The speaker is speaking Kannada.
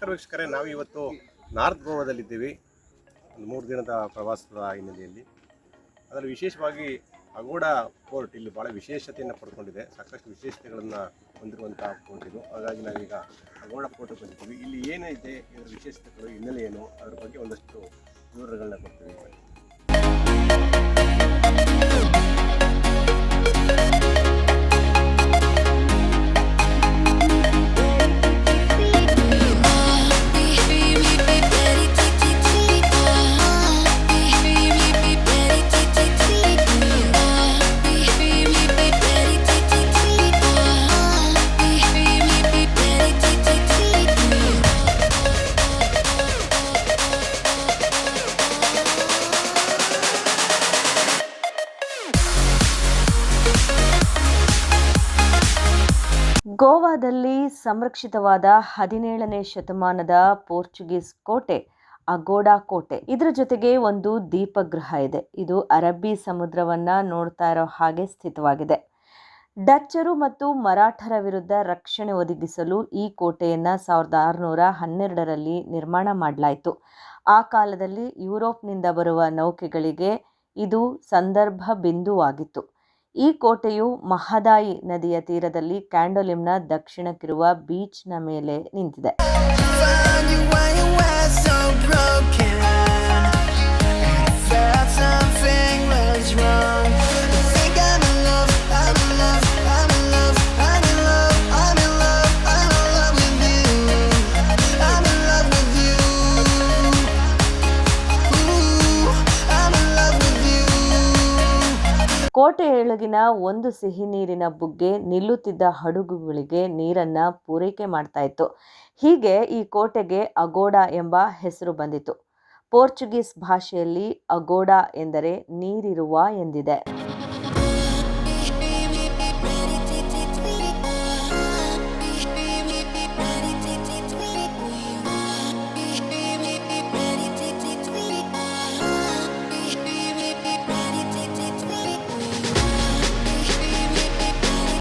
ನಮಸ್ಕಾರ ವೀಕ್ಷಕರೇ, ನಾವಿವತ್ತು ನಾರ್ತ್ ಗೋವಾದಲ್ಲಿದ್ದೀವಿ. ಒಂದು 3 ದಿನದ ಪ್ರವಾಸದ ಹಿನ್ನೆಲೆಯಲ್ಲಿ ಅದರಲ್ಲಿ ವಿಶೇಷವಾಗಿ ಅಗೋಡಾ ಪೋರ್ಟ್ ಇಲ್ಲಿ ಭಾಳ ವಿಶೇಷತೆಯನ್ನು ಪಡ್ಕೊಂಡಿದೆ. ಸಾಕಷ್ಟು ವಿಶೇಷತೆಗಳನ್ನು ಹೊಂದಿರುವಂಥ ಪೋರ್ಟ್ ಇದು. ಹಾಗಾಗಿ ನಾವೀಗ ಅಗೋಡಾ ಪೋರ್ಟ್ ಬಂದಿದ್ದೀವಿ. ಇಲ್ಲಿ ಏನಿದೆ, ಇದರ ವಿಶೇಷತೆಗಳು, ಹಿನ್ನೆಲೆ ಏನು, ಅದರ ಬಗ್ಗೆ ಒಂದಷ್ಟು ವಿವರಗಳನ್ನ ಕೊಡ್ತೀವಿ. ಗೋವಾದಲ್ಲಿ ಸಂರಕ್ಷಿತವಾದ 17ನೇ ಶತಮಾನದ ಪೋರ್ಚುಗೀಸ್ ಕೋಟೆ ಅಗೋಡಾ ಕೋಟೆ. ಇದರ ಜೊತೆಗೆ ಒಂದು ದೀಪಗೃಹ ಇದೆ. ಇದು ಅರಬ್ಬಿ ಸಮುದ್ರವನ್ನ ನೋಡ್ತಾ ಇರೋ ಹಾಗೆ ಸ್ಥಿತವಾಗಿದೆ. ಡಚ್ಚರು ಮತ್ತು ಮರಾಠರ ವಿರುದ್ಧ ರಕ್ಷಣೆ ಒದಗಿಸಲು ಈ ಕೋಟೆಯನ್ನು 1612ರಲ್ಲಿ ನಿರ್ಮಾಣ ಮಾಡಲಾಯಿತು. ಆ ಕಾಲದಲ್ಲಿ ಯುರೋಪ್ನಿಂದ ಬರುವ ನೌಕೆಗಳಿಗೆ ಇದು ಸಂದರ್ಭ ಬಿಂದುವಾಗಿತ್ತು. ಈ ಕೋಟೆಯು ಮಹದಾಯಿ ನದಿಯ ತೀರದಲ್ಲಿ ಕ್ಯಾಂಡೋಲಿಮ್ನ ದಕ್ಷಿಣಕ್ಕಿರುವ ಬೀಚ್ನ ಮೇಲೆ ನಿಂತಿದೆ. ಕೋಟೆಯೊಳಗಿನ ಒಂದು ಸಿಹಿ ನೀರಿನ ಬುಗ್ಗೆ ನಿಲ್ಲುತ್ತಿದ್ದ ಹಡಗುಗಳಿಗೆ ನೀರನ್ನ ಪೂರೈಕೆ ಮಾಡ್ತಾ ಇತ್ತು. ಹೀಗೆ ಈ ಕೋಟೆಗೆ ಅಗೋಡಾ ಎಂಬ ಹೆಸರು ಬಂದಿತು. ಪೋರ್ಚುಗೀಸ್ ಭಾಷೆಯಲ್ಲಿ ಅಗೋಡಾ ಎಂದರೆ ನೀರಿರುವ ಎಂದಿದೆ.